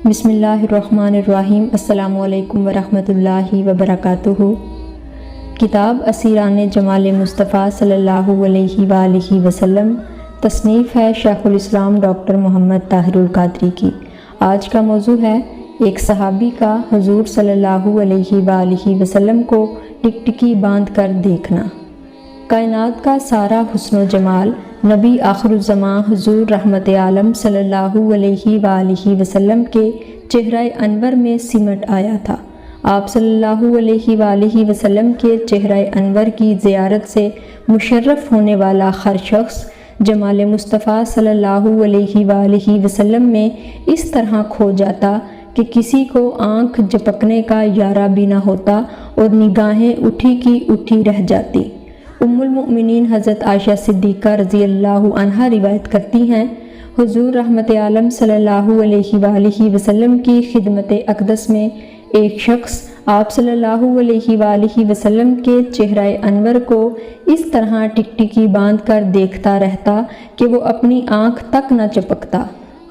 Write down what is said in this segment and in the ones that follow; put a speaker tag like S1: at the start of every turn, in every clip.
S1: بسم اللہ الرحمن الرحیم۔ السلام علیکم ورحمۃ اللہ وبرکاتہ۔ کتاب اسیران جمال مصطفیٰ صلی اللہ علیہ وآلہ وسلم، تصنیف ہے شیخ الاسلام ڈاکٹر محمد طاہر القادری کی۔ آج کا موضوع ہے ایک صحابی کا حضور صلی اللہ علیہ وآلہ وسلم کو ٹکٹکی باندھ کر دیکھنا۔ کائنات کا سارا حسن و جمال نبی آخر الزماں حضور رحمت عالم صلی اللہ علیہ وآلہ وسلم کے چہرہ انور میں سمٹ آیا تھا۔ آپ صلی اللہ علیہ وآلہ وسلم کے چہرہ انور کی زیارت سے مشرف ہونے والا ہر شخص جمال مصطفیٰ صلی اللہ علیہ وآلہ وسلم میں اس طرح کھو جاتا کہ کسی کو آنکھ جھپکنے کا یارہ بھی نہ ہوتا اور نگاہیں اٹھی کی اٹھی رہ جاتی۔ ام المؤمنین حضرت عائشہ صدیقہ رضی اللہ عنہا روایت کرتی ہیں، حضور رحمت عالم صلی اللہ علیہ وآلہ وسلم کی خدمت اقدس میں ایک شخص آپ صلی اللہ علیہ وآلہ وسلم کے چہرہ انور کو اس طرح ٹکٹکی باندھ کر دیکھتا رہتا کہ وہ اپنی آنکھ تک نہ چپکتا۔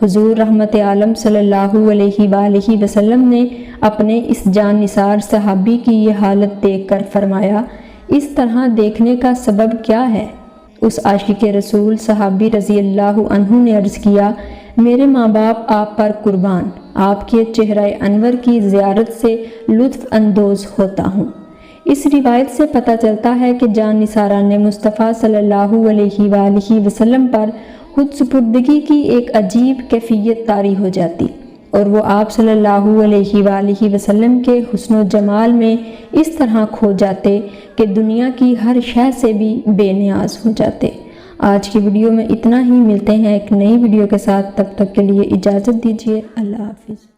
S1: حضور رحمت عالم صلی اللہ علیہ وآلہ وسلم نے اپنے اس جان نثار صحابی کی یہ حالت دیکھ کر فرمایا، اس طرح دیکھنے کا سبب کیا ہے؟ اس عاشق رسول صحابی رضی اللہ عنہ نے عرض کیا، میرے ماں باپ آپ پر قربان، آپ کے چہرہ انور کی زیارت سے لطف اندوز ہوتا ہوں۔ اس روایت سے پتہ چلتا ہے کہ جان نثاران مصطفیٰ صلی اللہ علیہ وآلہ وسلم پر خود سپردگی کی ایک عجیب کیفیت طاری ہو جاتی اور وہ آپ صلی اللہ علیہ وآلہ وسلم کے حسن و جمال میں اس طرح کھو جاتے کہ دنیا کی ہر شے سے بھی بے نیاز ہو جاتے۔ آج کی ویڈیو میں اتنا ہی، ملتے ہیں ایک نئی ویڈیو کے ساتھ، تب تک کے لیے اجازت دیجیے، اللہ حافظ۔